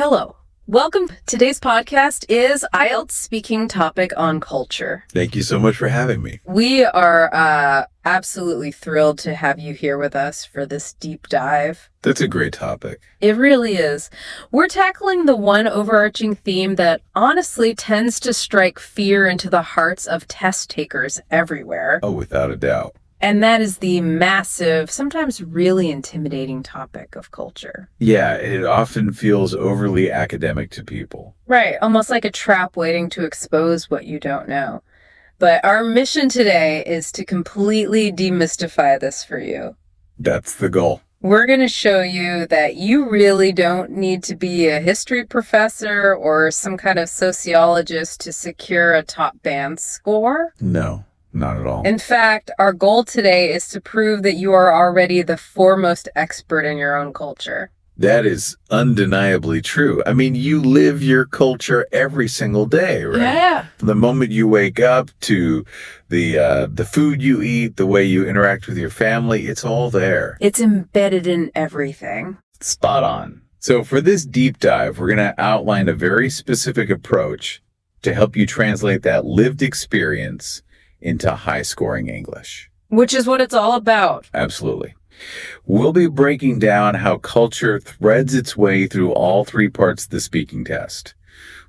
Hello. Welcome. Today's podcast is IELTS Speaking Topic on Culture. Thank you so much for having me. We are absolutely thrilled to have you here with us for this deep dive. That's a great topic. It really is. We're tackling the one overarching theme that honestly tends to strike fear into the hearts of test takers everywhere. Oh, without a doubt. And that is the massive, sometimes really intimidating topic of culture. Yeah, it often feels overly academic to people. Right, almost like a trap waiting to expose what you don't know. But our mission today is to completely demystify this for you. That's the goal. We're going to show you that you really don't need to be a history professor or some kind of sociologist to secure a top band score. No, not at all. In fact, our goal today is to prove that you are already the foremost expert in your own culture. That is undeniably true. I mean, you live your culture every single day, right? Yeah. From the moment you wake up to the food you eat, the way you interact with your family, it's all there. It's embedded in everything. Spot on. So for this deep dive, we're going to outline a very specific approach to help you translate that lived experience into high-scoring English. Which is what it's all about. Absolutely. We'll be breaking down how culture threads its way through all three parts of the speaking test.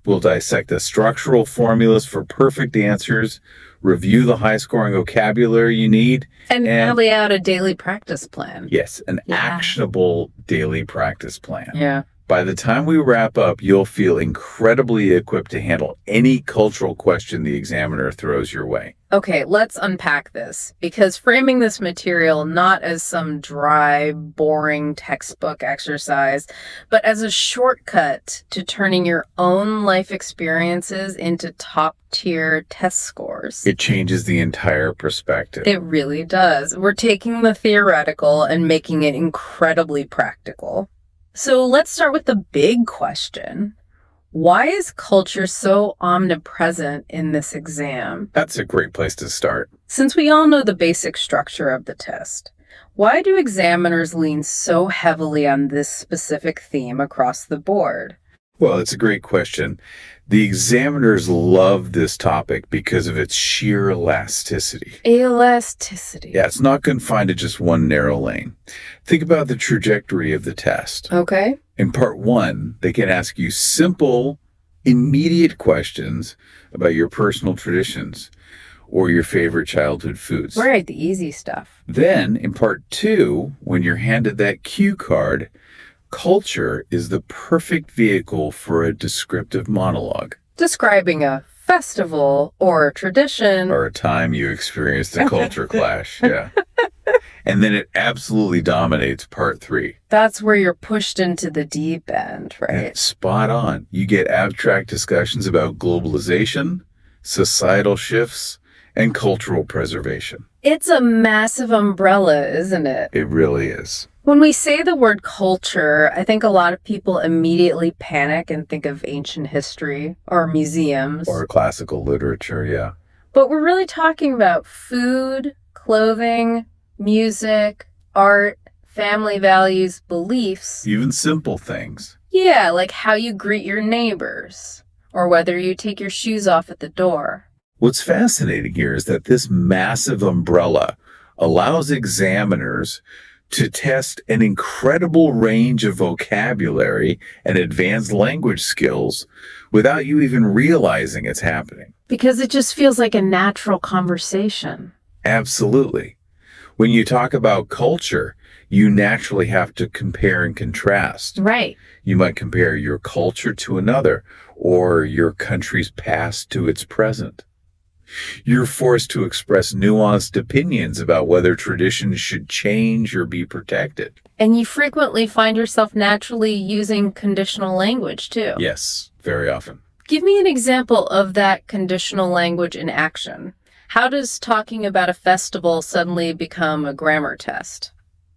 We'll dissect the structural formulas for perfect answers, review the high-scoring vocabulary you need, And lay out a daily practice plan. yes, an actionable daily practice plan. Yeah. By the time we wrap up, you'll feel incredibly equipped to handle any cultural question the examiner throws your way. Okay, let's unpack this, because framing this material not as some dry, boring textbook exercise, but as a shortcut to turning your own life experiences into top-tier test scores. It changes the entire perspective. It really does. We're taking the theoretical and making it incredibly practical. So let's start with the big question. Why is culture so omnipresent in this exam? That's a great place to start. Since we all know the basic structure of the test, why do examiners lean so heavily on this specific theme across the board? Well, it's a great question. The examiners love this topic because of its sheer elasticity. Elasticity. Yeah, it's not confined to just one narrow lane. Think about the trajectory of the test. Okay. In part one, they can ask you simple, immediate questions about your personal traditions or your favorite childhood foods. Right, the easy stuff. Then, in part two, when you're handed that cue card, culture is the perfect vehicle for a descriptive monologue. Describing a festival or a tradition. Or a time you experienced a culture clash, yeah. And then it absolutely dominates part three. That's where you're pushed into the deep end, right? And spot on. You get abstract discussions about globalization, societal shifts, and cultural preservation. It's a massive umbrella, isn't it? It really is. When we say the word culture, I think a lot of people immediately panic and think of ancient history or museums. Or classical literature, yeah. But we're really talking about food, clothing, music, art, family values, beliefs. Even simple things. Yeah, like how you greet your neighbors or whether you take your shoes off at the door. What's fascinating here is that this massive umbrella allows examiners to test an incredible range of vocabulary and advanced language skills without you even realizing it's happening. Because it just feels like a natural conversation. Absolutely. When you talk about culture, you naturally have to compare and contrast. Right. You might compare your culture to another or your country's past to its present. You're forced to express nuanced opinions about whether traditions should change or be protected. And you frequently find yourself naturally using conditional language, too. Yes, very often. Give me an example of that conditional language in action. How does talking about a festival suddenly become a grammar test?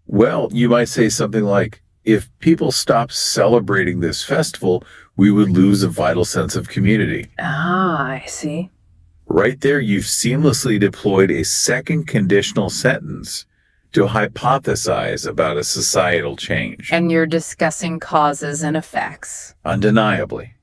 Well, you might say something like, if people stopped celebrating this festival, we would lose a vital sense of community. Ah, I see. Right there, you've seamlessly deployed a second conditional sentence to hypothesize about a societal change. And you're discussing causes and effects. Undeniably.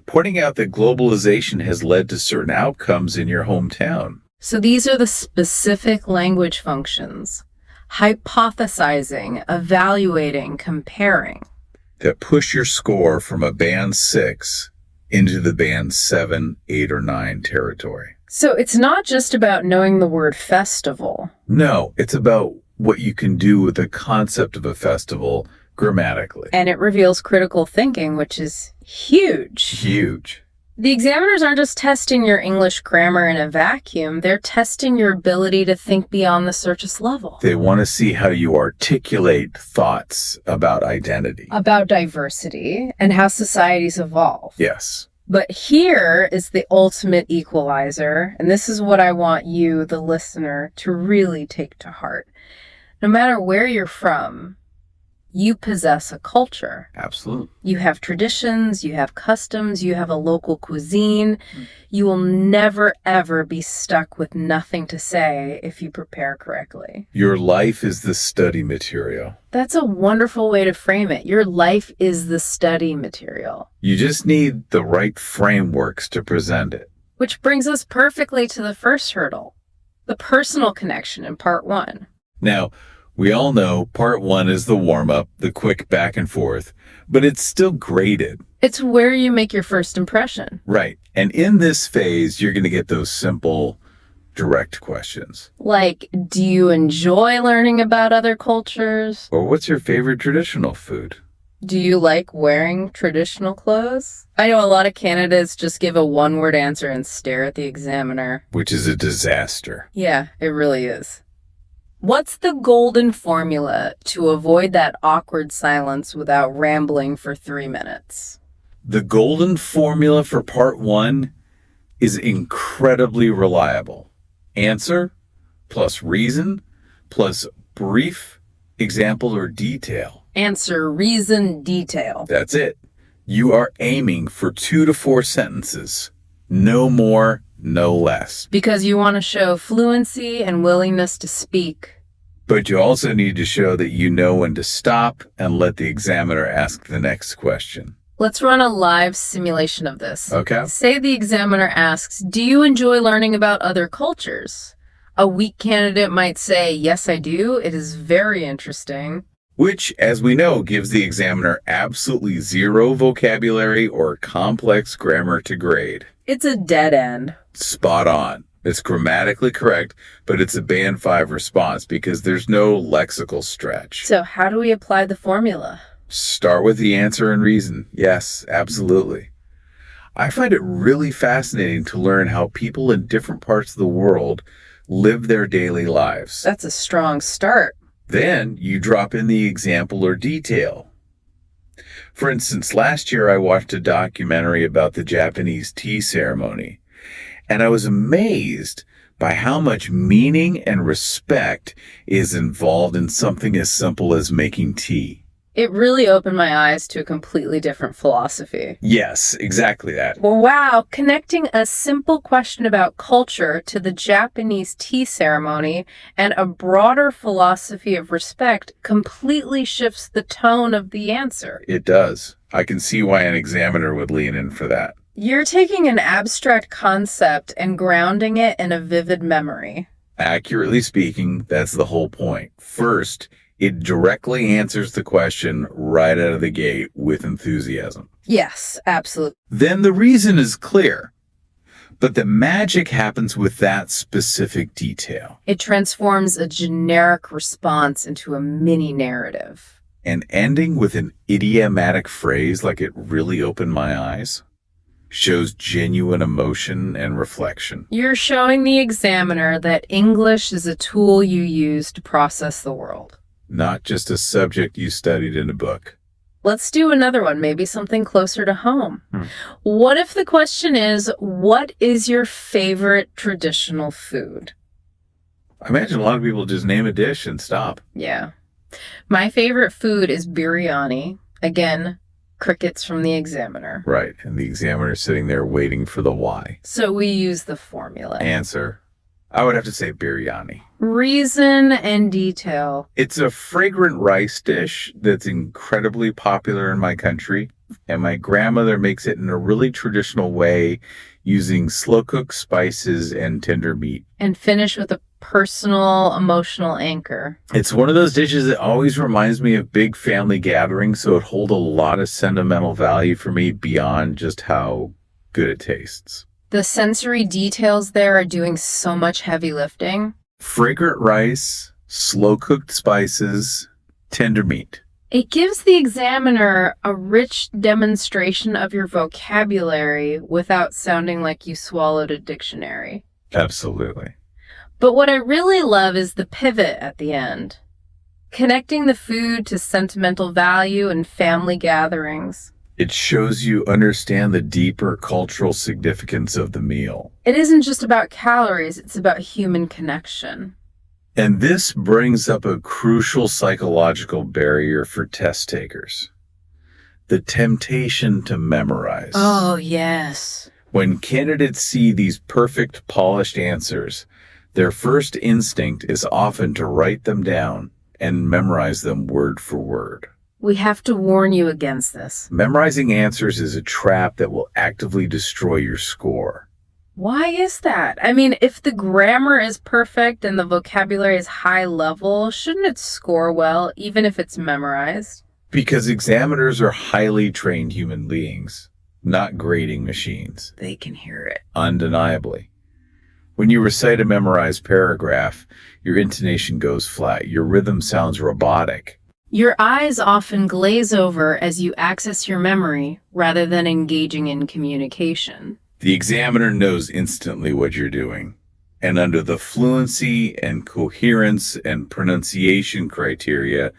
Pointing out that globalization has led to certain outcomes in your hometown. So these are the specific language functions: hypothesizing, evaluating, comparing. That push your score from a band 6 into the band 7, 8, or 9 territory. So it's not just about knowing the word festival. No, it's about what you can do with the concept of a festival grammatically. And it reveals critical thinking, which is huge. Huge. The examiners aren't just testing your English grammar in a vacuum, they're testing your ability to think beyond the surface level. They want to see how you articulate thoughts about identity. About diversity and how societies evolve. Yes. But here is the ultimate equalizer, and this is what I want you, the listener, to really take to heart. No matter where you're from, you possess a culture. Absolutely. You have traditions, you have customs, you have a local cuisine. You will never, ever be stuck with nothing to say if you prepare correctly. Your life is the study material. That's a wonderful way to frame it. Your life is the study material. You just need the right frameworks to present it. Which brings us perfectly to the first hurdle, the personal connection in part 1. Now, we all know part 1 is the warm-up, the quick back and forth, but it's still graded. It's where you make your first impression. Right. And in this phase, you're going to get those simple, direct questions. Like, do you enjoy learning about other cultures? Or what's your favorite traditional food? Do you like wearing traditional clothes? I know a lot of candidates just give a one-word answer and stare at the examiner. Which is a disaster. Yeah, it really is. What's the golden formula to avoid that awkward silence without rambling for 3 minutes? The golden formula for part 1 is incredibly reliable. Answer plus reason plus brief example or detail. Answer, reason, detail. That's it. You are aiming for 2 to 4 sentences. No more, no less. Because you want to show fluency and willingness to speak. But you also need to show that you know when to stop and let the examiner ask the next question. Let's run a live simulation of this. Okay. Say the examiner asks, do you enjoy learning about other cultures? A weak candidate might say, yes, I do. It is very interesting. Which, as we know, gives the examiner absolutely zero vocabulary or complex grammar to grade. It's a dead end. Spot on. It's grammatically correct, but it's a band 5 response because there's no lexical stretch. So how do we apply the formula? Start with the answer and reason. Yes, absolutely. I find it really fascinating to learn how people in different parts of the world live their daily lives. That's a strong start. Then you drop in the example or detail. For instance, last year I watched a documentary about the Japanese tea ceremony, and I was amazed by how much meaning and respect is involved in something as simple as making tea. It really opened my eyes to a completely different philosophy. Yes, exactly that. Well, wow, connecting a simple question about culture to the Japanese tea ceremony and a broader philosophy of respect completely shifts the tone of the answer. It does. I can see why an examiner would lean in for that. You're taking an abstract concept and grounding it in a vivid memory. Accurately speaking, that's the whole point. First, it directly answers the question right out of the gate with enthusiasm. Yes, absolutely. Then the reason is clear, but the magic happens with that specific detail. It transforms a generic response into a mini narrative. And ending with an idiomatic phrase like "it really opened my eyes" shows genuine emotion and reflection. You're showing the examiner that English is a tool you use to process the world. Not just a subject you studied in a book. Let's do another one, maybe something closer to home. What if the question is, what is your favorite traditional food? I imagine a lot of people just name a dish and stop. Yeah. My favorite food is biryani. Again, crickets from the examiner. Right, and the examiner's sitting there waiting for the why. So we use the formula. Answer I would have to say biryani. Reason and detail. It's a fragrant rice dish that's incredibly popular in my country, and my grandmother makes it in a really traditional way using slow-cooked spices and tender meat. And finish with a personal, emotional anchor. It's one of those dishes that always reminds me of big family gatherings, so it holds a lot of sentimental value for me beyond just how good it tastes. The sensory details there are doing so much heavy lifting. Fragrant rice, slow-cooked spices, tender meat. It gives the examiner a rich demonstration of your vocabulary without sounding like you swallowed a dictionary. Absolutely. But what I really love is the pivot at the end, connecting the food to sentimental value and family gatherings. It shows you understand the deeper cultural significance of the meal. It isn't just about calories, it's about human connection. And this brings up a crucial psychological barrier for test takers: the temptation to memorize. Oh, yes. When candidates see these perfect, polished answers, their first instinct is often to write them down and memorize them word for word. We have to warn you against this. Memorizing answers is a trap that will actively destroy your score. Why is that? I mean, if the grammar is perfect and the vocabulary is high level, shouldn't it score well, even if it's memorized? Because examiners are highly trained human beings, not grading machines. They can hear it. Undeniably. When you recite a memorized paragraph, your intonation goes flat. Your rhythm sounds robotic. Your eyes often glaze over as you access your memory rather than engaging in communication. The examiner knows instantly what you're doing. And under the fluency and coherence and pronunciation criteria,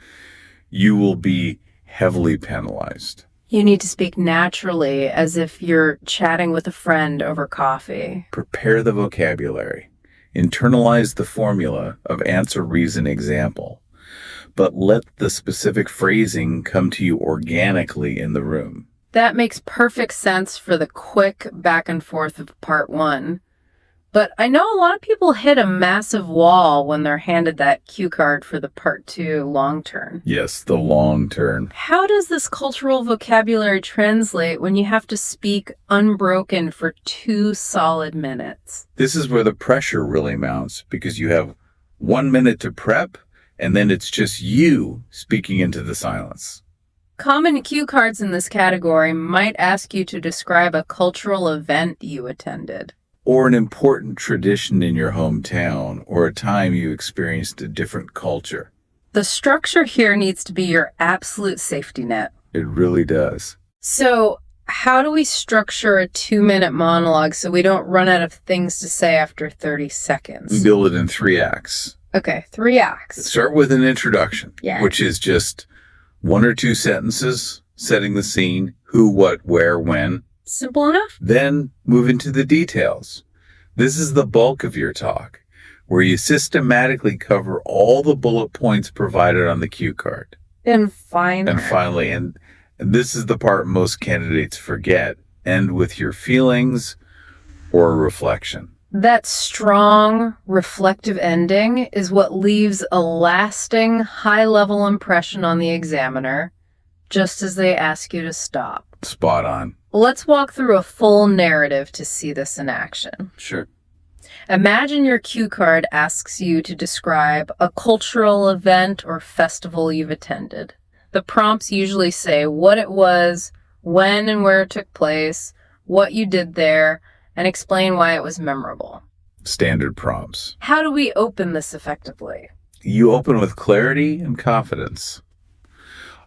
you will be heavily penalized. You need to speak naturally, as if you're chatting with a friend over coffee. Prepare the vocabulary. Internalize the formula of answer, reason, example. But let the specific phrasing come to you organically in the room. That makes perfect sense for the quick back and forth of part one. But I know a lot of people hit a massive wall when they're handed that cue card for the part two long turn. Yes, the long turn. How does this cultural vocabulary translate when you have to speak unbroken for 2 solid minutes? This is where the pressure really mounts, because you have 1 minute to prep, and then it's just you speaking into the silence. Common cue cards in this category might ask you to describe a cultural event you attended. Or an important tradition in your hometown, or a time you experienced a different culture. The structure here needs to be your absolute safety net. It really does. So, how do we structure a 2-minute monologue so we don't run out of things to say after 30 seconds? We build it in 3 acts. Okay, 3 acts. Start with an introduction, Yeah. which is just 1 or 2 sentences, setting the scene, who, what, where, when. Simple enough? Then move into the details. This is the bulk of your talk, where you systematically cover all the bullet points provided on the cue card. And finally, And this is the part most candidates forget, end with your feelings or reflection. that strong, reflective ending is what leaves a lasting, high-level impression on the examiner, just as they ask you to stop. Spot on. Let's walk through a full narrative to see this in action. Sure. Imagine your cue card asks you to describe a cultural event or festival you've attended. The prompts usually say what it was, when and where it took place, what you did there, and explain why it was memorable. Standard prompts. How do we open this effectively? You open with clarity and confidence.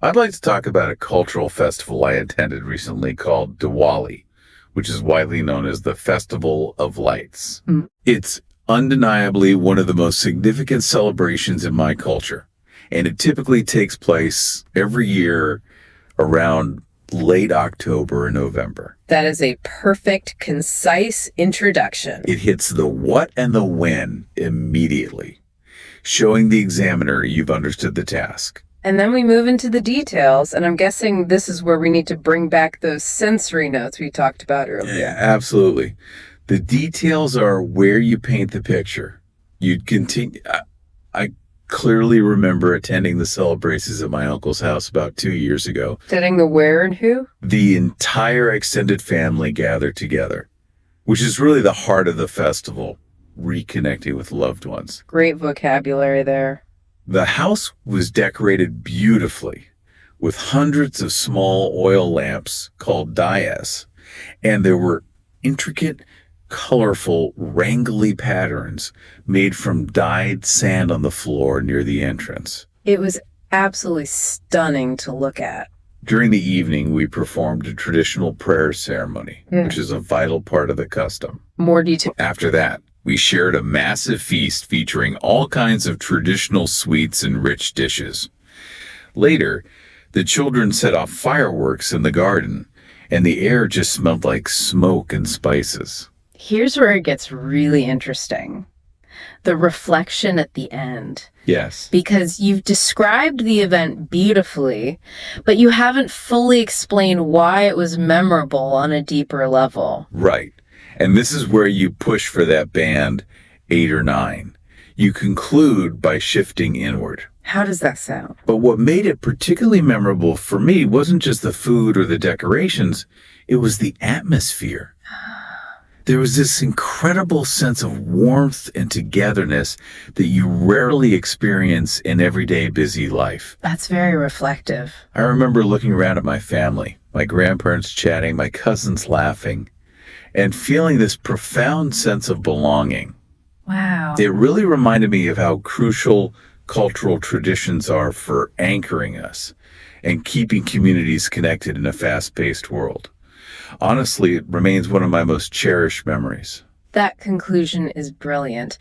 I'd like to talk about a cultural festival I attended recently called Diwali, which is widely known as the Festival of Lights. It's undeniably one of the most significant celebrations in my culture, and it typically takes place every year around late October and November. That is a perfect, concise introduction. It hits the what and the when immediately, showing the examiner you've understood the task. And then we move into the details, and I'm guessing this is where we need to bring back those sensory notes we talked about earlier. Yeah, absolutely. The details are where you paint the picture. You'd continue. I clearly remember attending the celebrations at my uncle's house about 2 years ago. Setting the where and who? The entire extended family gathered together, which is really the heart of the festival, reconnecting with loved ones. Great vocabulary there. The house was decorated beautifully with hundreds of small oil lamps called dayas, and there were intricate, colorful, wrangly patterns made from dyed sand on the floor near the entrance. It was absolutely stunning to look at. During the evening, we performed a traditional prayer ceremony, which is a vital part of the custom. More detail. After that, we shared a massive feast featuring all kinds of traditional sweets and rich dishes. Later, the children set off fireworks in the garden, and the air just smelled like smoke and spices. Here's where it gets really interesting. The reflection at the end. Yes. Because you've described the event beautifully, but you haven't fully explained why it was memorable on a deeper level. Right. And this is where you push for that band 8 or 9. You conclude by shifting inward. How does that sound? But what made it particularly memorable for me wasn't just the food or the decorations, it was the atmosphere. There was this incredible sense of warmth and togetherness that you rarely experience in everyday busy life. That's very reflective. I remember looking around at my family, my grandparents chatting, my cousins laughing, and feeling this profound sense of belonging. Wow. It really reminded me of how crucial cultural traditions are for anchoring us and keeping communities connected in a fast-paced world. Honestly, it remains one of my most cherished memories. That conclusion is brilliant.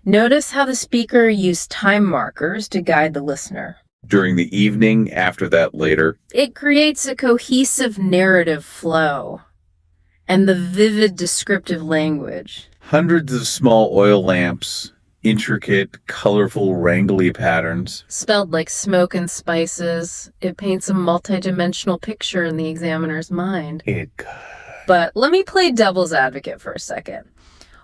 Notice how the speaker used time markers to guide the listener. During the evening, after that, later. It creates a cohesive narrative flow and the vivid descriptive language. Hundreds of small oil lamps, intricate, colorful, wrangly patterns. Spelled like smoke and spices, it paints a multidimensional picture in the examiner's mind. But let me play devil's advocate for a second.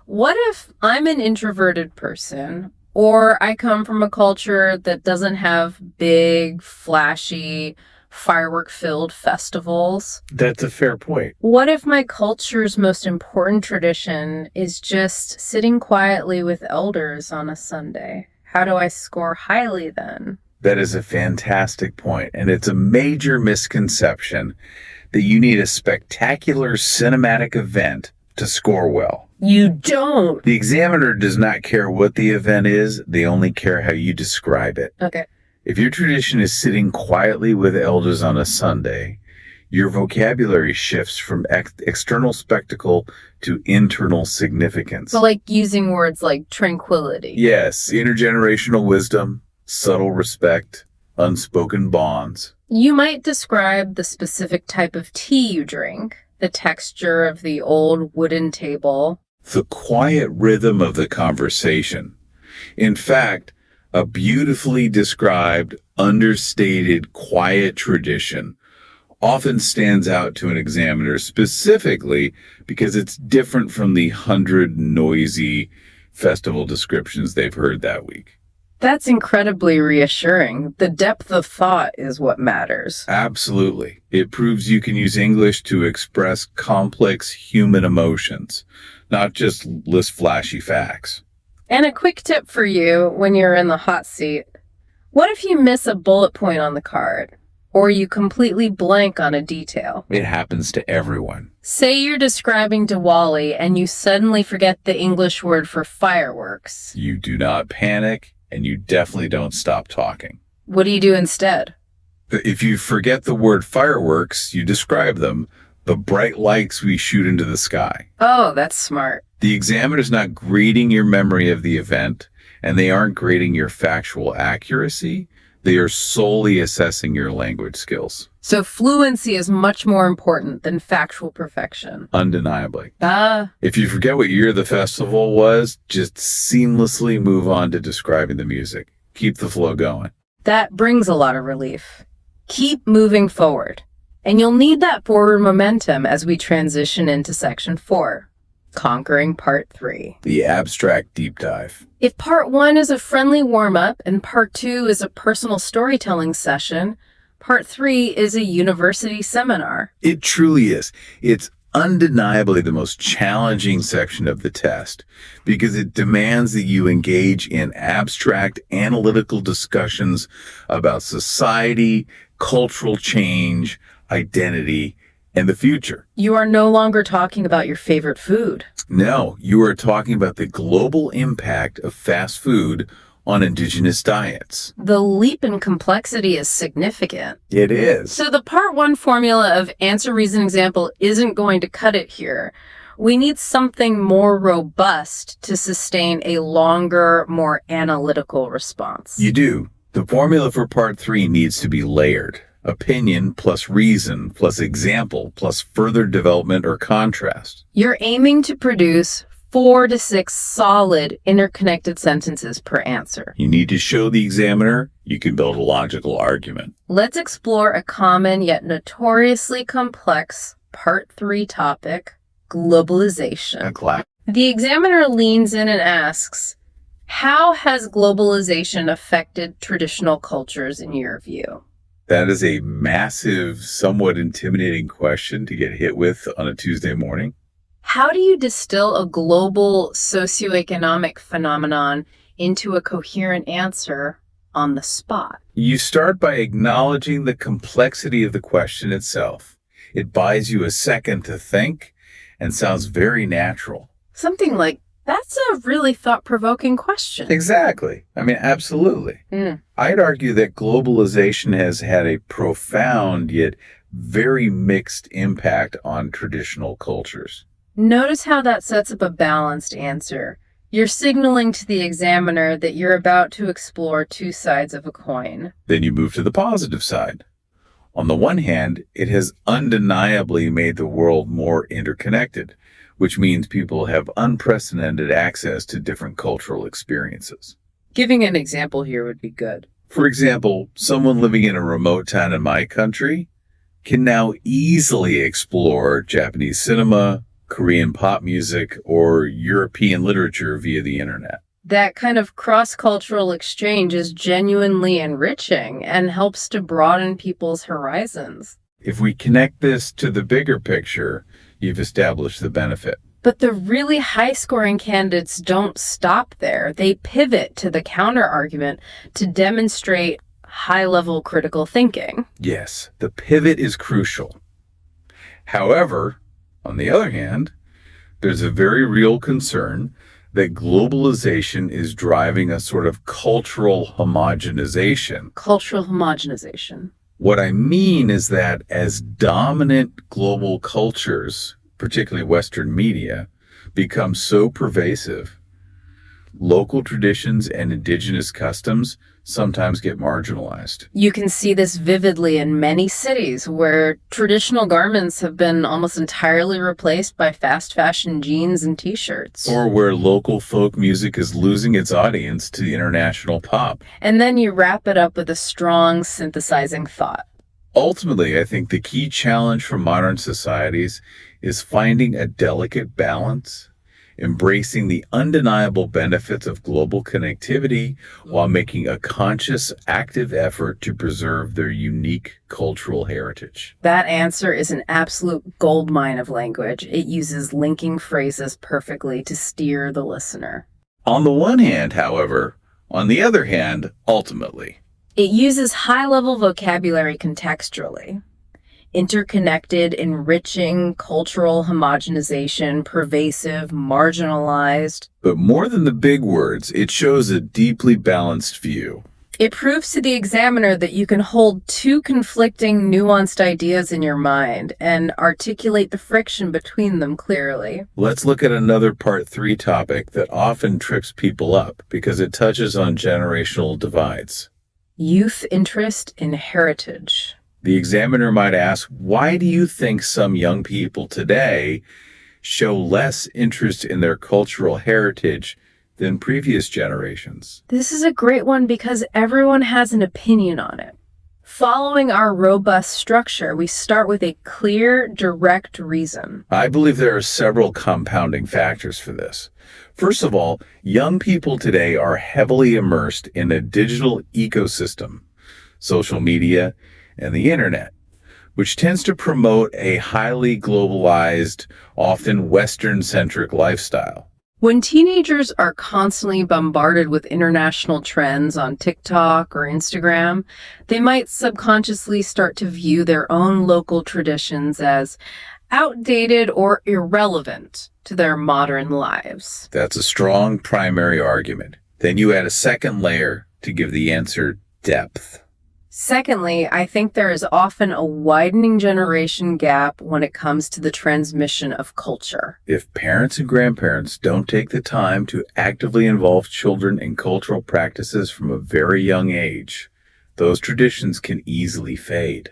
What if I'm an introverted person, or I come from a culture that doesn't have big, flashy, firework-filled festivals? That's a fair point. What if my culture's most important tradition is just sitting quietly with elders on a Sunday? How do I score highly then? That is a fantastic point, and it's a major misconception that you need a spectacular cinematic event to score well. You don't. The examiner does not care what the event is, they only care how you describe it. Okay. If your tradition is sitting quietly with elders on a Sunday, your vocabulary shifts from external spectacle to internal significance. So like using words like tranquility. Yes, intergenerational wisdom, subtle respect, unspoken bonds. You might describe the specific type of tea you drink, the texture of the old wooden table. The quiet rhythm of the conversation. In fact, a beautifully described, understated, quiet tradition often stands out to an examiner specifically because it's different from the 100 noisy festival descriptions they've heard that week. That's incredibly reassuring. The depth of thought is what matters. Absolutely. It proves you can use English to express complex human emotions, not just list flashy facts. And a quick tip for you when you're in the hot seat. What if you miss a bullet point on the card? Or you completely blank on a detail? It happens to everyone. Say you're describing Diwali and you suddenly forget the English word for fireworks. You do not panic, and you definitely don't stop talking. What do you do instead? If you forget the word fireworks, you describe them, the bright lights we shoot into the sky. Oh, that's smart. The examiner's not grading your memory of the event, and they aren't grading your factual accuracy. They are solely assessing your language skills. So fluency is much more important than factual perfection. Undeniably. Ah. If you forget what year the festival was, just seamlessly move on to describing the music. Keep the flow going. That brings a lot of relief. Keep moving forward. And you'll need that forward momentum as we transition into section 4. Conquering Part 3. The abstract deep dive. If Part 1 is a friendly warm-up and Part 2 is a personal storytelling session, Part 3 is a university seminar. It truly is. It's undeniably the most challenging section of the test because it demands that you engage in abstract analytical discussions about society, cultural change, identity, and the future. You are no longer talking about your favorite food. No, you are talking about the global impact of fast food on indigenous diets. The leap in complexity is significant. It is. So the Part 1 formula of answer, reason, example isn't going to cut it here. We need something more robust to sustain a longer, more analytical response. You do. The formula for Part 3 needs to be layered. Opinion plus reason plus example plus further development or contrast. You're aiming to produce 4 to 6 solid interconnected sentences per answer. You need to show the examiner you can build a logical argument. Let's explore a common yet notoriously complex Part 3 topic, globalization. The examiner leans in and asks, how has globalization affected traditional cultures in your view? That is a massive, somewhat intimidating question to get hit with on a Tuesday morning. How do you distill a global socioeconomic phenomenon into a coherent answer on the spot? You start by acknowledging the complexity of the question itself. It buys you a second to think and sounds very natural. Something like, that's a really thought-provoking question. Exactly. I mean, absolutely. I'd argue that globalization has had a profound yet very mixed impact on traditional cultures. Notice how that sets up a balanced answer. You're signaling to the examiner that you're about to explore 2 sides of a coin. Then you move to the positive side. On the one hand, it has undeniably made the world more interconnected, which means people have unprecedented access to different cultural experiences. Giving an example here would be good. For example, someone living in a remote town in my country can now easily explore Japanese cinema, Korean pop music, or European literature via the internet. That kind of cross-cultural exchange is genuinely enriching and helps to broaden people's horizons. If we connect this to the bigger picture, you've established the benefit. But the really high-scoring candidates don't stop there. They pivot to the counter-argument to demonstrate high-level critical thinking. Yes, the pivot is crucial. However, on the other hand, there's a very real concern that globalization is driving a sort of cultural homogenization. Cultural homogenization. What I mean is that as dominant global cultures, particularly Western media, become so pervasive, local traditions and indigenous customs sometimes get marginalized. You can see this vividly in many cities where traditional garments have been almost entirely replaced by fast fashion jeans and t-shirts. Or where local folk music is losing its audience to international pop. And then you wrap it up with a strong synthesizing thought. Ultimately, I think the key challenge for modern societies is finding a delicate balance, embracing the undeniable benefits of global connectivity while making a conscious, active effort to preserve their unique cultural heritage. That answer is an absolute goldmine of language. It uses linking phrases perfectly to steer the listener. On the one hand, however, on the other hand, ultimately, it uses high-level vocabulary contextually. Interconnected, enriching, cultural homogenization, pervasive, marginalized. But more than the big words, it shows a deeply balanced view. It proves to the examiner that you can hold 2 conflicting, nuanced ideas in your mind and articulate the friction between them clearly. Let's look at another Part 3 topic that often trips people up because it touches on generational divides. Youth interest in heritage. The examiner might ask, why do you think some young people today show less interest in their cultural heritage than previous generations? This is a great one because everyone has an opinion on it. Following our robust structure, we start with a clear, direct reason. I believe there are several compounding factors for this. First of all, young people today are heavily immersed in a digital ecosystem, social media, and the internet, which tends to promote a highly globalized, often Western-centric lifestyle. When teenagers are constantly bombarded with international trends on TikTok or Instagram, they might subconsciously start to view their own local traditions as outdated or irrelevant to their modern lives. That's a strong primary argument. Then you add a second layer to give the answer depth. Secondly, I think there is often a widening generation gap when it comes to the transmission of culture. If parents and grandparents don't take the time to actively involve children in cultural practices from a very young age, those traditions can easily fade.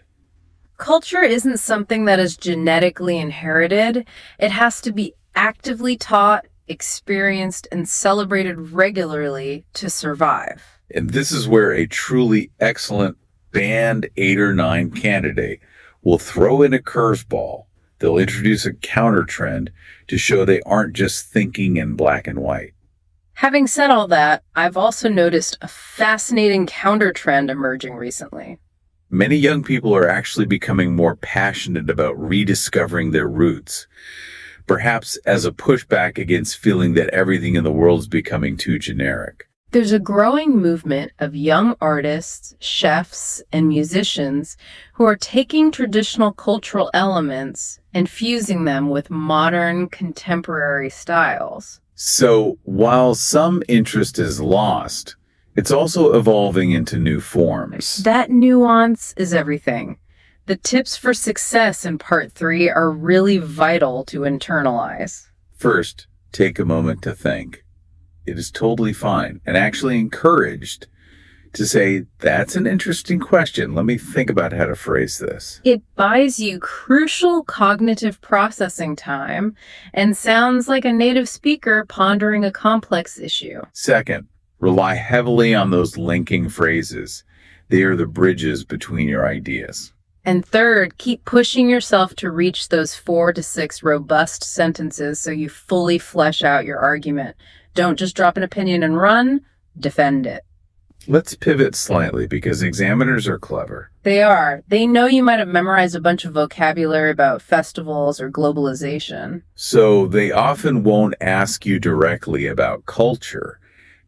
Culture isn't something that is genetically inherited. It has to be actively taught, experienced, and celebrated regularly to survive. And this is where a truly excellent band 8 or 9 candidate will throw in a curveball. They'll introduce a counter trend to show they aren't just thinking in black and white. Having said all that, I've also noticed a fascinating counter trend emerging recently. Many young people are actually becoming more passionate about rediscovering their roots, perhaps as a pushback against feeling that everything in the world is becoming too generic. There's a growing movement of young artists, chefs, and musicians who are taking traditional cultural elements and fusing them with modern, contemporary styles. So while some interest is lost, it's also evolving into new forms. That nuance is everything. The tips for success in part 3 are really vital to internalize. First, take a moment to think. It is totally fine and actually encouraged to say, that's an interesting question. Let me think about how to phrase this. It buys you crucial cognitive processing time and sounds like a native speaker pondering a complex issue. Second, rely heavily on those linking phrases. They are the bridges between your ideas. And third, keep pushing yourself to reach those 4 to 6 robust sentences so you fully flesh out your argument. Don't just drop an opinion and run, defend it. Let's pivot slightly because examiners are clever. They are. They know you might have memorized a bunch of vocabulary about festivals or globalization. So they often won't ask you directly about culture.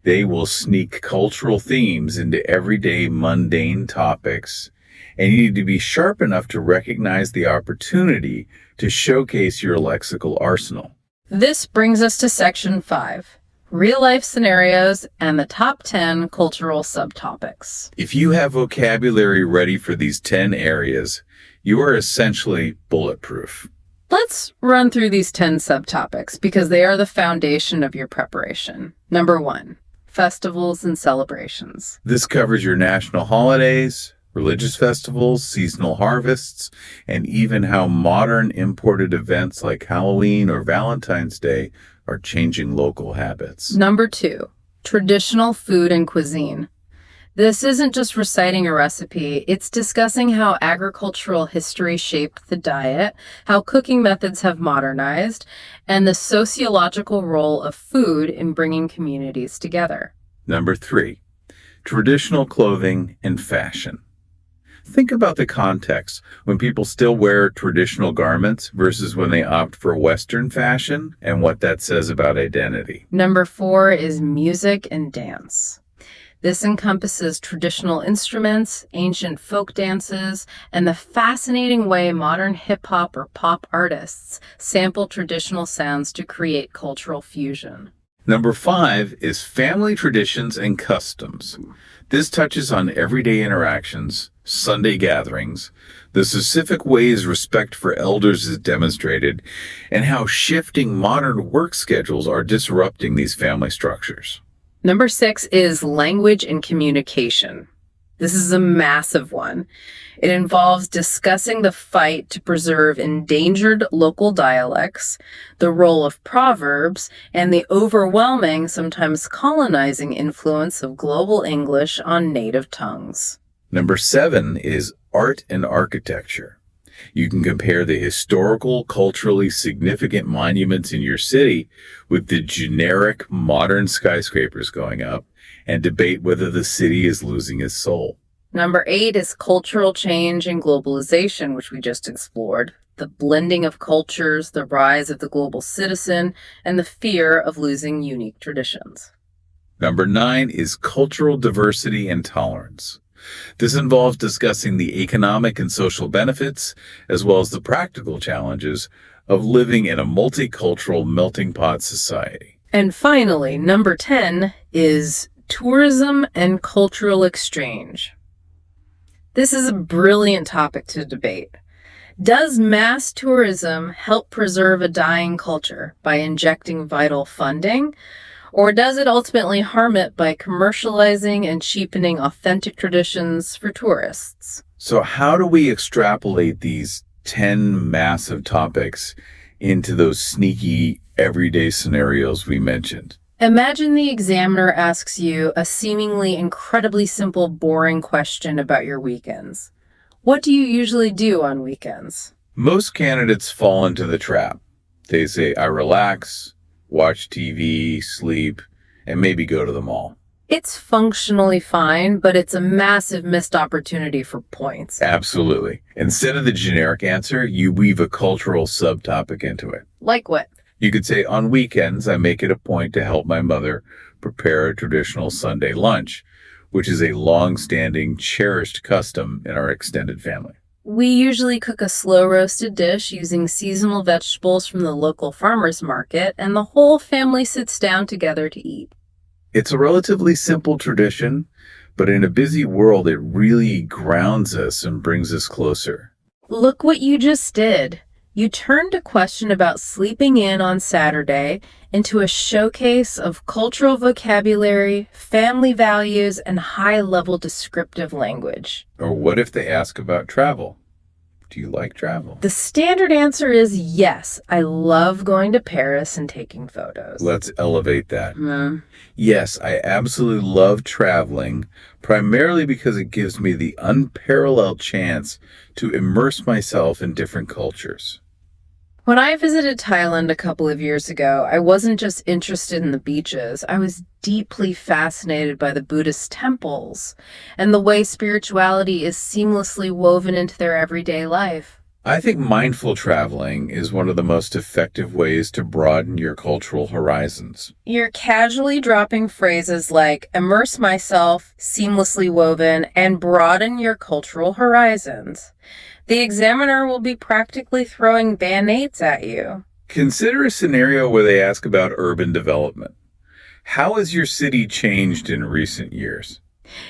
They will sneak cultural themes into everyday mundane topics, and you need to be sharp enough to recognize the opportunity to showcase your lexical arsenal. This brings us to section 5. Real-life scenarios and the top 10 cultural subtopics. If you have vocabulary ready for these 10 areas, you are essentially bulletproof. Let's run through these 10 subtopics because they are the foundation of your preparation. Number 1, festivals and celebrations. This covers your national holidays, religious festivals, seasonal harvests, and even how modern imported events like Halloween or Valentine's Day are changing local habits. Number 2, traditional food and cuisine. This isn't just reciting a recipe, it's discussing how agricultural history shaped the diet, how cooking methods have modernized, and the sociological role of food in bringing communities together. Number 3, traditional clothing and fashion. Think about the context when people still wear traditional garments versus when they opt for Western fashion and what that says about identity. Number 4 is music and dance. This encompasses traditional instruments, ancient folk dances, and the fascinating way modern hip-hop or pop artists sample traditional sounds to create cultural fusion. Number 5 is family traditions and customs. This touches on everyday interactions, Sunday gatherings, the specific ways respect for elders is demonstrated, and how shifting modern work schedules are disrupting these family structures. Number 6 is language and communication. This is a massive one. It involves discussing the fight to preserve endangered local dialects, the role of proverbs, and the overwhelming, sometimes colonizing influence of global English on native tongues. Number 7 is art and architecture. You can compare the historical, culturally significant monuments in your city with the generic modern skyscrapers going up and debate whether the city is losing its soul. Number 8 is cultural change and globalization, which we just explored. The blending of cultures, the rise of the global citizen, and the fear of losing unique traditions. Number 9 is cultural diversity and tolerance. This involves discussing the economic and social benefits, as well as the practical challenges of living in a multicultural melting pot society. And finally, number 10 is tourism and cultural exchange. This is a brilliant topic to debate. Does mass tourism help preserve a dying culture by injecting vital funding? Or does it ultimately harm it by commercializing and cheapening authentic traditions for tourists? So how do we extrapolate these 10 massive topics into those sneaky everyday scenarios we mentioned? Imagine the examiner asks you a seemingly incredibly simple, boring question about your weekends. What do you usually do on weekends? Most candidates fall into the trap. They say, I relax, watch TV, sleep, and maybe go to the mall. It's functionally fine, but it's a massive missed opportunity for points. Absolutely. Instead of the generic answer, you weave a cultural subtopic into it. Like what? You could say, on weekends, I make it a point to help my mother prepare a traditional Sunday lunch, which is a long-standing, cherished custom in our extended family. We usually cook a slow-roasted dish using seasonal vegetables from the local farmer's market, and the whole family sits down together to eat. It's a relatively simple tradition, but in a busy world, it really grounds us and brings us closer. Look what you just did. You turned a question about sleeping in on Saturday into a showcase of cultural vocabulary, family values, and high-level descriptive language. Or what if they ask about travel? Do you like travel? The standard answer is yes. I love going to Paris and taking photos. Let's elevate that. Yes, I absolutely love traveling, primarily because it gives me the unparalleled chance to immerse myself in different cultures. When I visited Thailand a couple of years ago, I wasn't just interested in the beaches. I was deeply fascinated by the Buddhist temples and the way spirituality is seamlessly woven into their everyday life. I think mindful traveling is one of the most effective ways to broaden your cultural horizons. You're casually dropping phrases like immerse myself, seamlessly woven, and broaden your cultural horizons. The examiner will be practically throwing band-aids at you. Consider a scenario where they ask about urban development. How has your city changed in recent years?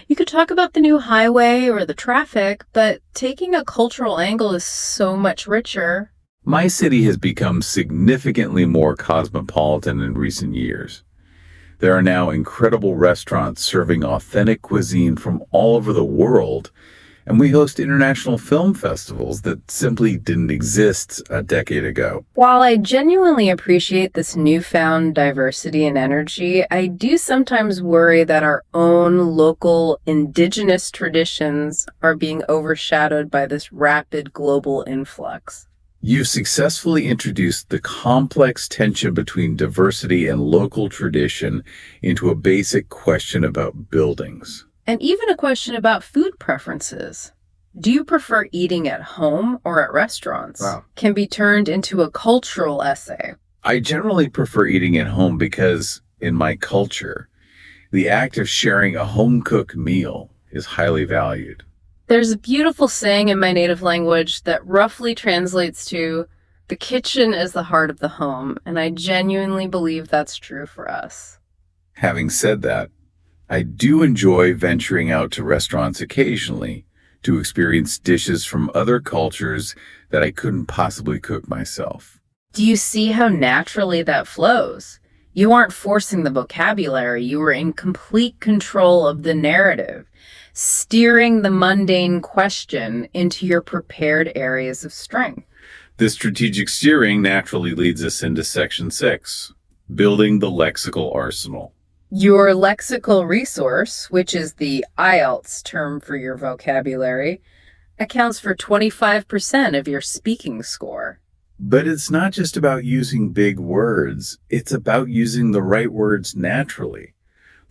You could talk about the new highway or the traffic, but taking a cultural angle is so much richer. My city has become significantly more cosmopolitan in recent years. There are now incredible restaurants serving authentic cuisine from all over the world, and we host international film festivals that simply didn't exist a decade ago. While I genuinely appreciate this newfound diversity and energy, I do sometimes worry that our own local indigenous traditions are being overshadowed by this rapid global influx. You've successfully introduced the complex tension between diversity and local tradition into a basic question about buildings. And even a question about food preferences. Do you prefer eating at home or at restaurants? Wow. Can be turned into a cultural essay. I generally prefer eating at home because, in my culture, the act of sharing a home-cooked meal is highly valued. There's a beautiful saying in my native language that roughly translates to, the kitchen is the heart of the home, and I genuinely believe that's true for us. Having said that, I do enjoy venturing out to restaurants occasionally to experience dishes from other cultures that I couldn't possibly cook myself. Do you see how naturally that flows? You aren't forcing the vocabulary, you are in complete control of the narrative, steering the mundane question into your prepared areas of strength. This strategic steering naturally leads us into Section 6, building the lexical arsenal. Your lexical resource, which is the IELTS term for your vocabulary, accounts for 25% of your speaking score. But it's not just about using big words, it's about using the right words naturally.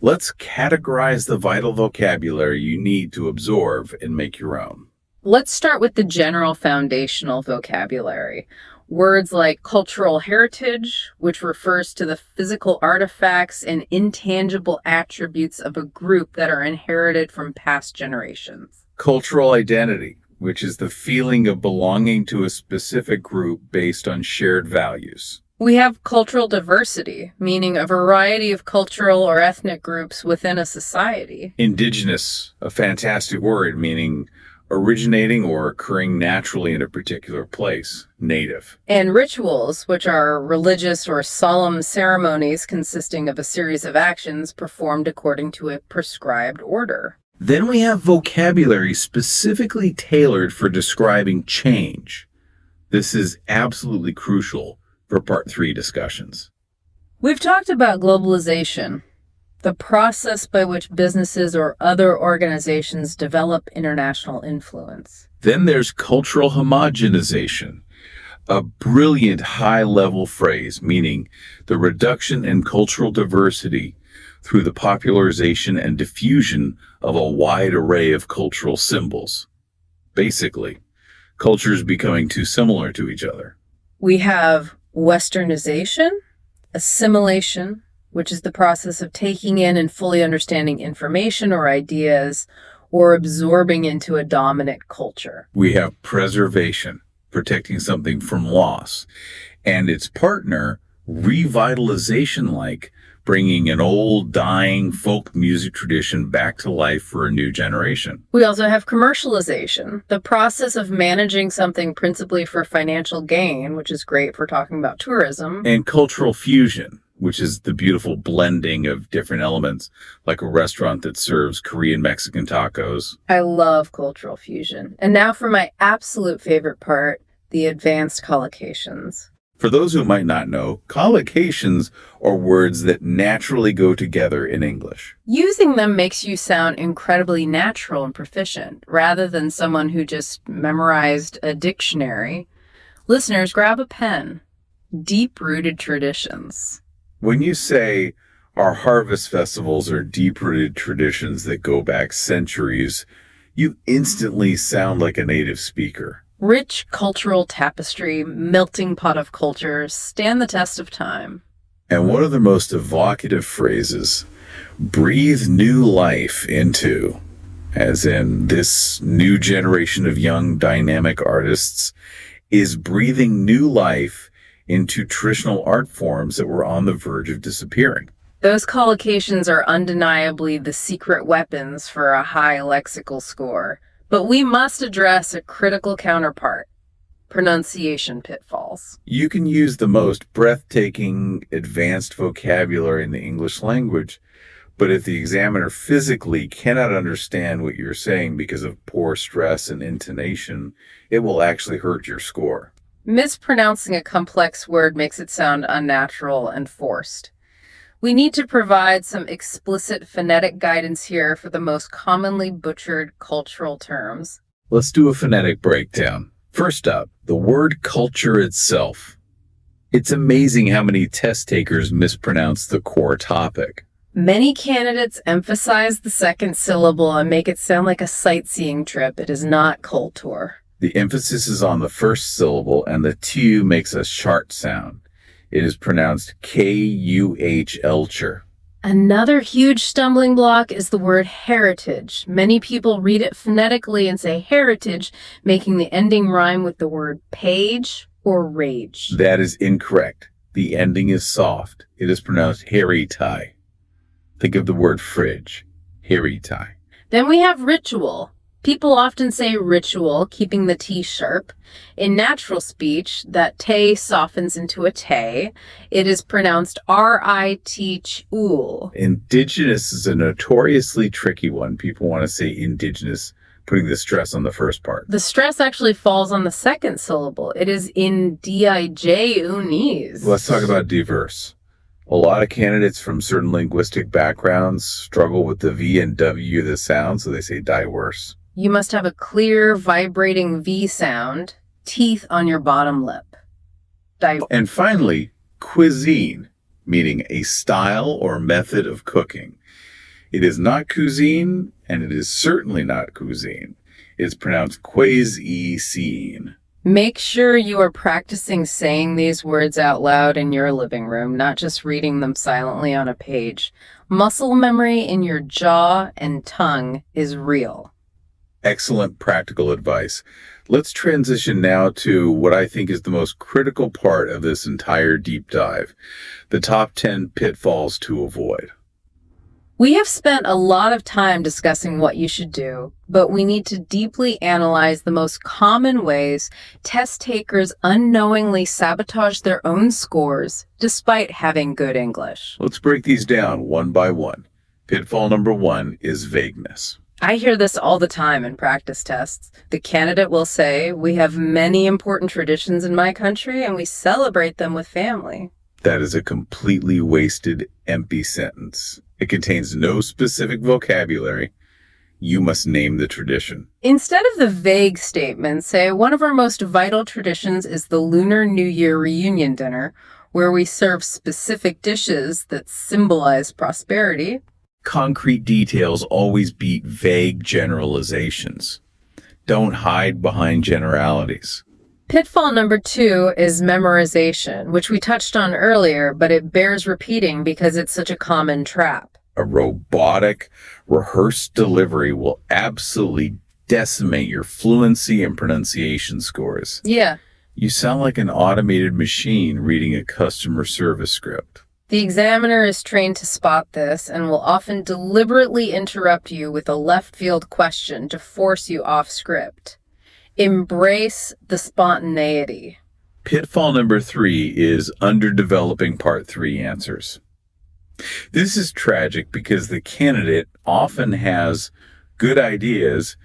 Let's categorize the vital vocabulary you need to absorb and make your own. Let's start with the general foundational vocabulary. Words like cultural heritage, which refers to the physical artifacts and intangible attributes of a group that are inherited from past generations. Cultural identity, which is the feeling of belonging to a specific group based on shared values. We have cultural diversity, meaning a variety of cultural or ethnic groups within a society. Indigenous, a fantastic word meaning originating or occurring naturally in a particular place, native. And rituals, which are religious or solemn ceremonies consisting of a series of actions performed according to a prescribed order. Then we have vocabulary specifically tailored for describing change. This is absolutely crucial for Part 3 discussions. We've talked about globalization, the process by which businesses or other organizations develop international influence. Then there's cultural homogenization, a brilliant high-level phrase meaning the reduction in cultural diversity through the popularization and diffusion of a wide array of cultural symbols. Basically, cultures becoming too similar to each other. We have westernization, assimilation, which is the process of taking in and fully understanding information or ideas or absorbing into a dominant culture. We have preservation, protecting something from loss, and its partner, revitalization, like bringing an old, dying folk music tradition back to life for a new generation. We also have commercialization, the process of managing something principally for financial gain, which is great for talking about tourism. And cultural fusion, which is the beautiful blending of different elements, like a restaurant that serves Korean Mexican tacos. I love cultural fusion. And now for my absolute favorite part, the advanced collocations. For those who might not know, collocations are words that naturally go together in English. Using them makes you sound incredibly natural and proficient, rather than someone who just memorized a dictionary. Listeners, grab a pen. Deep-rooted traditions. When you say our harvest festivals are deep-rooted traditions that go back centuries, you instantly sound like a native speaker. Rich cultural tapestry, melting pot of cultures, stand the test of time. And one of the most evocative phrases, breathe new life into, as in this new generation of young dynamic artists, is breathing new life into traditional art forms that were on the verge of disappearing. Those collocations are undeniably the secret weapons for a high lexical score. But we must address a critical counterpart, pronunciation pitfalls. You can use the most breathtaking, advanced vocabulary in the English language, but if the examiner physically cannot understand what you're saying because of poor stress and intonation, it will actually hurt your score. Mispronouncing a complex word makes it sound unnatural and forced. We need to provide some explicit phonetic guidance here for the most commonly butchered cultural terms. Let's do a phonetic breakdown. First up, the word culture itself. It's amazing how many test takers mispronounce the core topic. Many candidates emphasize the second syllable and make it sound like a sightseeing trip. It is not culture. The emphasis is on the first syllable, and the tu makes a chart sound. It is pronounced K-U-H-elcher. Another huge stumbling block is the word heritage. Many people read it phonetically and say heritage, making the ending rhyme with the word page or rage. That is incorrect. The ending is soft. It is pronounced heritai. Think of the word fridge. Heritai. Then we have ritual. People often say ritual, keeping the T sharp. In natural speech, that te softens into a te. It is pronounced R-I-T-Ch-ul. Indigenous is a notoriously tricky one. People want to say indigenous, putting the stress on the first part. The stress actually falls on the second syllable. It is in D-I-J-unis. Let's talk about diverse. A lot of candidates from certain linguistic backgrounds struggle with the V and W of the sound, so they say diverse. You must have a clear, vibrating V sound, teeth on your bottom lip. And finally, cuisine, meaning a style or method of cooking. It is not cuisine, and it is certainly not cuisine. It's pronounced cuisine. Make sure you are practicing saying these words out loud in your living room, not just reading them silently on a page. Muscle memory in your jaw and tongue is real. Excellent practical advice. Let's transition now to what I think is the most critical part of this entire deep dive, the top 10 pitfalls to avoid. We have spent a lot of time discussing what you should do, but we need to deeply analyze the most common ways test takers unknowingly sabotage their own scores despite having good English. Let's break these down one by one. Pitfall number 1 is vagueness. I hear this all the time in practice tests. The candidate will say, "We have many important traditions in my country and we celebrate them with family." That is a completely wasted, empty sentence. It contains no specific vocabulary. You must name the tradition. Instead of the vague statement, say, "One of our most vital traditions is the Lunar New Year reunion dinner, where we serve specific dishes that symbolize prosperity." Concrete details always beat vague generalizations. Don't hide behind generalities. Pitfall number 2 is memorization, which we touched on earlier, but it bears repeating because it's such a common trap. A robotic, rehearsed delivery will absolutely decimate your fluency and pronunciation scores. Yeah. You sound like an automated machine reading a customer service script. The examiner is trained to spot this and will often deliberately interrupt you with a left field question to force you off script. Embrace the spontaneity. Pitfall number 3 is underdeveloping part 3 answers. This is tragic because the candidate often has good ideas,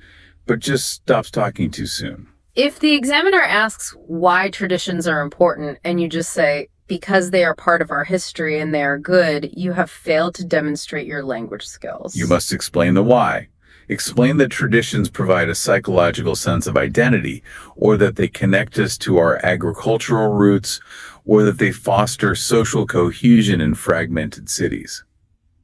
but just stops talking too soon. If the examiner asks why traditions are important and you just say, "Because they are part of our history and they are good," you have failed to demonstrate your language skills. You must explain the why. Explain that traditions provide a psychological sense of identity, or that they connect us to our agricultural roots, or that they foster social cohesion in fragmented cities.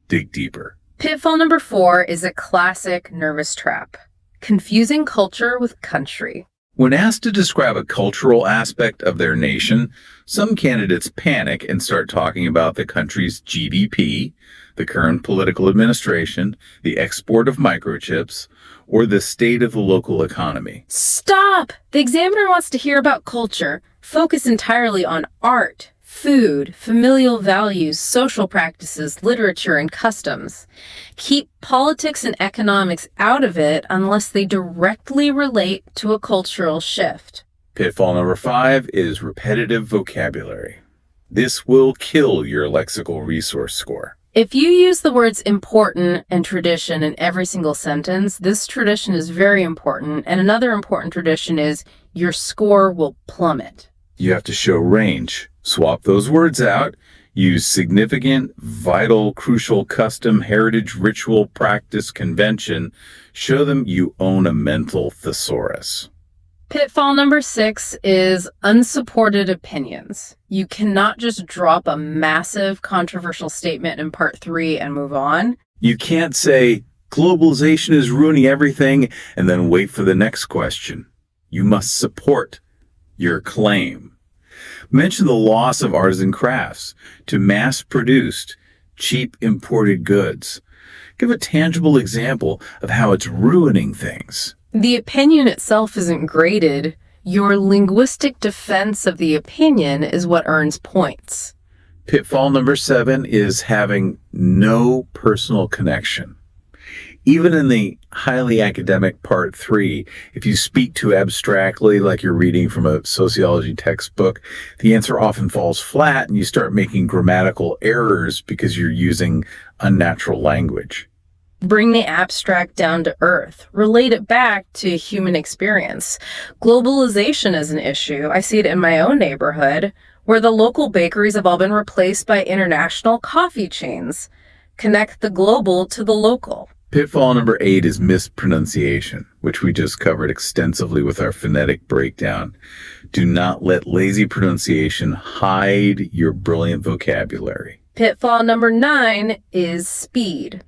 Dig deeper. Pitfall number 4 is a classic nervous trap. Confusing culture with country. When asked to describe a cultural aspect of their nation, some candidates panic and start talking about the country's GDP, the current political administration, the export of microchips, or the state of the local economy. Stop! The examiner wants to hear about culture. Focus entirely on art, food, familial values, social practices, literature, and customs. Keep politics and economics out of it unless they directly relate to a cultural shift. Pitfall number 5 is repetitive vocabulary. This will kill your lexical resource score. If you use the words important and tradition in every single sentence, this tradition is very important, and another important tradition is your score will plummet. You have to show range. Swap those words out. Use significant, vital, crucial, custom, heritage, ritual, practice, convention. Show them you own a mental thesaurus. Pitfall number 6 is unsupported opinions. You cannot just drop a massive controversial statement in part 3 and move on. You can't say, globalization is ruining everything, and then wait for the next question. You must support your claim. Mention the loss of artisan crafts to mass-produced, cheap imported goods. Give a tangible example of how it's ruining things. The opinion itself isn't graded. Your linguistic defense of the opinion is what earns points. Pitfall number 7 is having no personal connection. Even in the highly academic part 3, if you speak too abstractly, like you're reading from a sociology textbook, the answer often falls flat and you start making grammatical errors because you're using unnatural language. Bring the abstract down to earth. Relate it back to human experience. Globalization is an issue. I see it in my own neighborhood. where the local bakeries have all been replaced by international coffee chains. Connect the global to the local. Pitfall number 8 is mispronunciation, which we just covered extensively with our phonetic breakdown. Do not let lazy pronunciation hide your brilliant vocabulary. Pitfall number 9 is speed.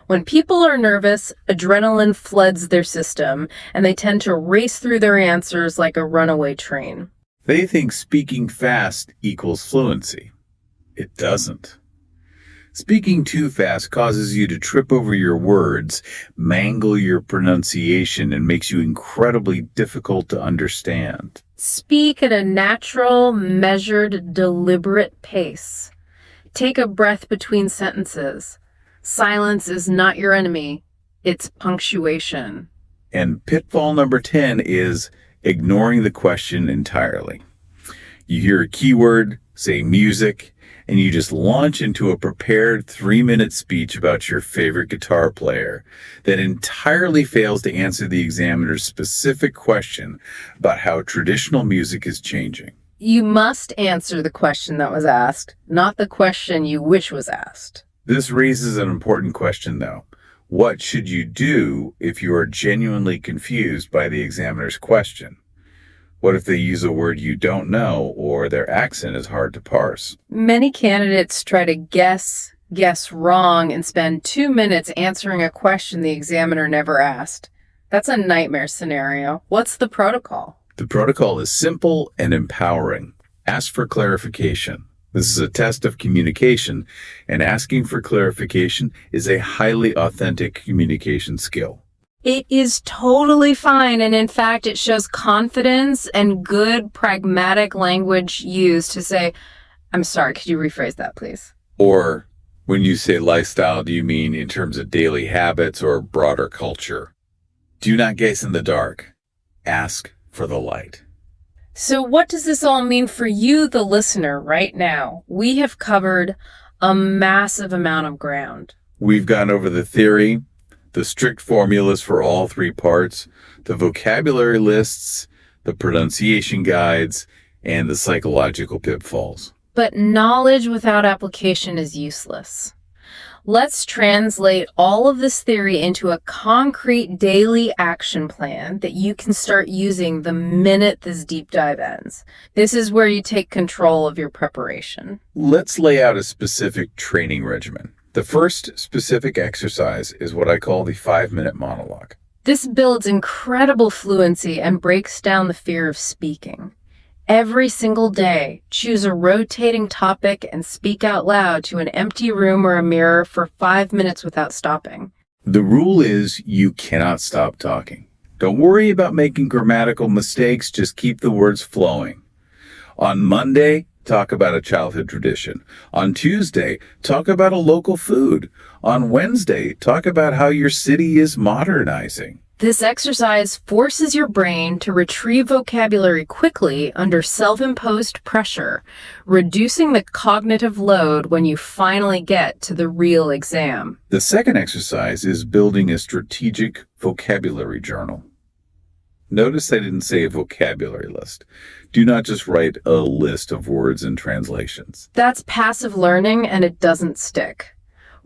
When people are nervous, adrenaline floods their system, and they tend to race through their answers like a runaway train. They think speaking fast equals fluency. It doesn't. Speaking too fast causes you to trip over your words, mangle your pronunciation, and makes you incredibly difficult to understand. Speak at a natural, measured, deliberate pace. Take a breath between sentences. Silence is not your enemy. It's punctuation. And pitfall number 10 is ignoring the question entirely. You hear a keyword, say music, and you just launch into a prepared 3-minute speech about your favorite guitar player that entirely fails to answer the examiner's specific question about how traditional music is changing. You must answer the question that was asked, not the question you wish was asked. This raises an important question, though. What should you do if you are genuinely confused by the examiner's question? What if they use a word you don't know or their accent is hard to parse? Many candidates try to guess wrong, and spend 2 minutes answering a question the examiner never asked. That's a nightmare scenario. What's the protocol? The protocol is simple and empowering. Ask for clarification. This is a test of communication, and asking for clarification is a highly authentic communication skill. It is totally fine, and in fact, it shows confidence and good, pragmatic language used to say, I'm sorry, could you rephrase that, please? Or when you say lifestyle, do you mean in terms of daily habits or broader culture? Do not gaze in the dark. Ask for the light. So what does this all mean for you, the listener, right now? We have covered a massive amount of ground. We've gone over the theory, the strict formulas for all 3 parts, the vocabulary lists, the pronunciation guides, and the psychological pitfalls. But knowledge without application is useless. Let's translate all of this theory into a concrete daily action plan that you can start using the minute this deep dive ends. This is where you take control of your preparation. Let's lay out a specific training regimen. The first specific exercise is what I call the 5-minute monologue. This builds incredible fluency and breaks down the fear of speaking. Every single day, choose a rotating topic and speak out loud to an empty room or a mirror for 5 minutes without stopping. The rule is you cannot stop talking. Don't worry about making grammatical mistakes, just keep the words flowing. On Monday, talk about a childhood tradition. On Tuesday, talk about a local food. On Wednesday, talk about how your city is modernizing. This exercise forces your brain to retrieve vocabulary quickly under self-imposed pressure, reducing the cognitive load when you finally get to the real exam. The second exercise is building a strategic vocabulary journal. Notice I didn't say a vocabulary list. Do not just write a list of words and translations. That's passive learning, and it doesn't stick.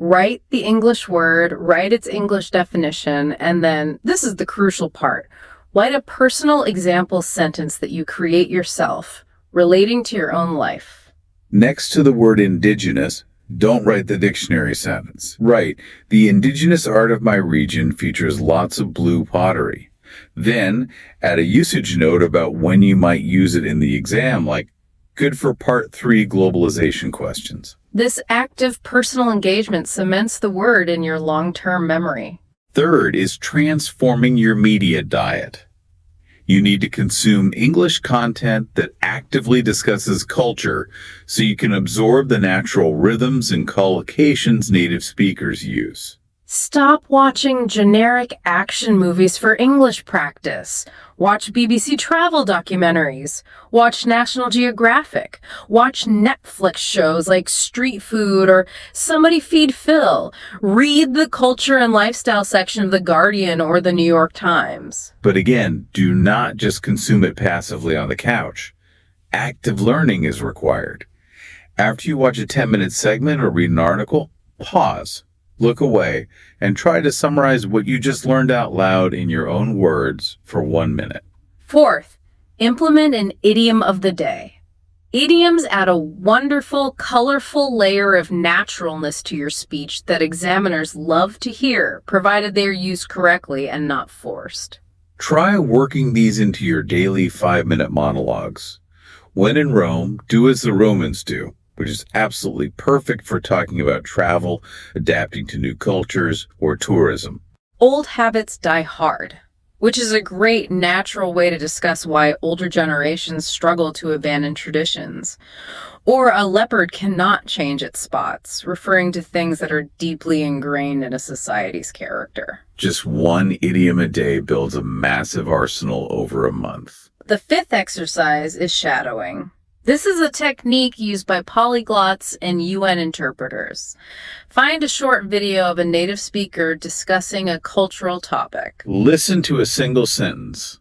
Write the English word, write its English definition, and then, this is the crucial part, write a personal example sentence that you create yourself, relating to your own life. Next to the word indigenous, don't write the dictionary sentence. Write, the indigenous art of my region features lots of blue pottery. Then, add a usage note about when you might use it in the exam, like, good for Part 3 globalization questions. This active personal engagement cements the word in your long-term memory. Third is transforming your media diet. You need to consume English content that actively discusses culture so you can absorb the natural rhythms and collocations native speakers use. Stop watching generic action movies for English practice. Watch BBC travel documentaries. Watch National Geographic. Watch Netflix shows like Street Food or Somebody Feed Phil. Read the culture and lifestyle section of The Guardian or The New York Times. But again, do not just consume it passively on the couch. Active learning is required. After you watch a 10-minute segment or read an article, pause, look away, and try to summarize what you just learned out loud in your own words for 1 minute. Fourth, implement an idiom of the day. Idioms add a wonderful, colorful layer of naturalness to your speech that examiners love to hear, provided they are used correctly and not forced. Try working these into your daily 5-minute monologues. When in Rome, do as the Romans do, which is absolutely perfect for talking about travel, adapting to new cultures, or tourism. Old habits die hard, which is a great natural way to discuss why older generations struggle to abandon traditions. Or a leopard cannot change its spots, referring to things that are deeply ingrained in a society's character. Just one idiom a day builds a massive arsenal over a month. The fifth exercise is shadowing. This is a technique used by polyglots and UN interpreters. Find a short video of a native speaker discussing a cultural topic. Listen to a single sentence,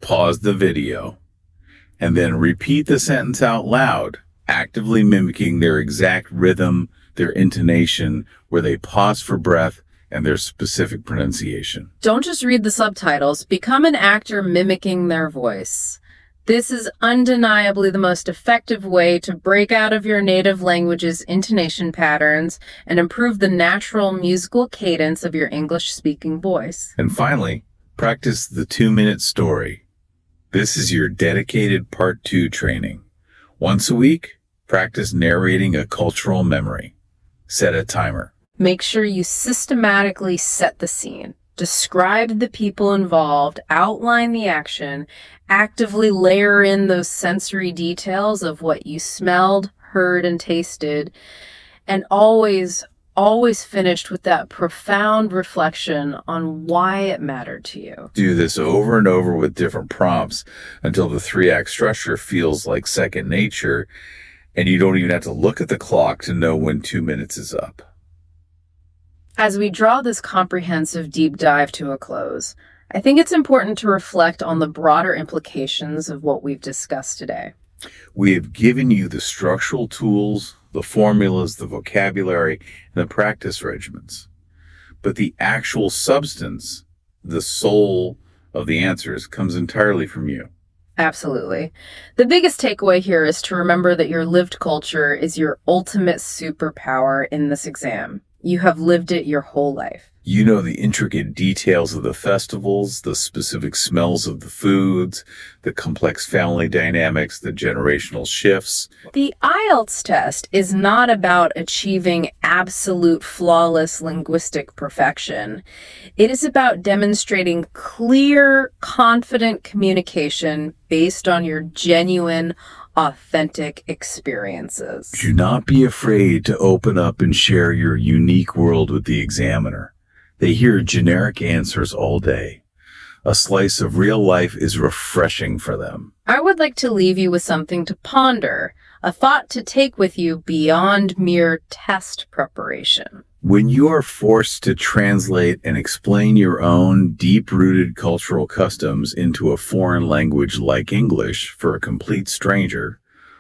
pause the video, and then repeat the sentence out loud, actively mimicking their exact rhythm, their intonation, where they pause for breath, and their specific pronunciation. Don't just read the subtitles, become an actor mimicking their voice. This is undeniably the most effective way to break out of your native language's intonation patterns and improve the natural musical cadence of your English-speaking voice. And finally, practice the 2-minute story. This is your dedicated Part 2 training. Once a week, practice narrating a cultural memory. Set a timer. Make sure you systematically set the scene. Describe the people involved, outline the action, actively layer in those sensory details of what you smelled, heard, and tasted, and always finished with that profound reflection on why it mattered to you. Do this over and over with different prompts until the 3-act structure feels like second nature, and you don't even have to look at the clock to know when 2 minutes is up. As we draw this comprehensive deep dive to a close, I think it's important to reflect on the broader implications of what we've discussed today. We have given you the structural tools, the formulas, the vocabulary, and the practice regimens. But the actual substance, the soul of the answers, comes entirely from you. Absolutely. The biggest takeaway here is to remember that your lived culture is your ultimate superpower in this exam. You have lived it your whole life. You know the intricate details of the festivals, the specific smells of the foods, the complex family dynamics, the generational shifts. The IELTS test is not about achieving absolute flawless linguistic perfection. It is about demonstrating clear, confident communication based on your genuine, authentic experiences. Do not be afraid to open up and share your unique world with the examiner. They hear generic answers all day. A slice of real life is refreshing for them. I would like to leave you with something to ponder, a thought to take with you beyond mere test preparation. When you are forced to translate and explain your own deep-rooted cultural customs into a foreign language like English for a complete stranger,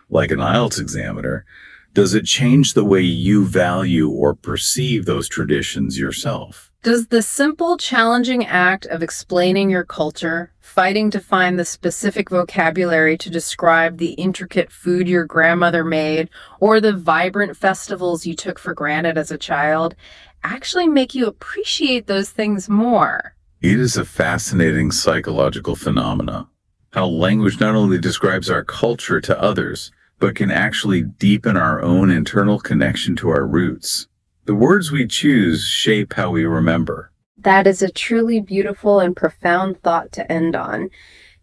like an IELTS examiner, does it change the way you value or perceive those traditions yourself? Does the simple, challenging act of explaining your culture, fighting to find the specific vocabulary to describe the intricate food your grandmother made, or the vibrant festivals you took for granted as a child, actually make you appreciate those things more? It is a fascinating psychological phenomena, how language not only describes our culture to others, but can actually deepen our own internal connection to our roots. The words we choose shape how we remember. That is a truly beautiful and profound thought to end on.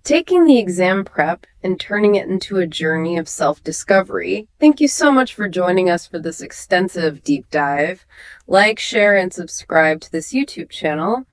Taking the exam prep and turning it into a journey of self-discovery. Thank you so much for joining us for this extensive deep dive. Like, share, and subscribe to this YouTube channel.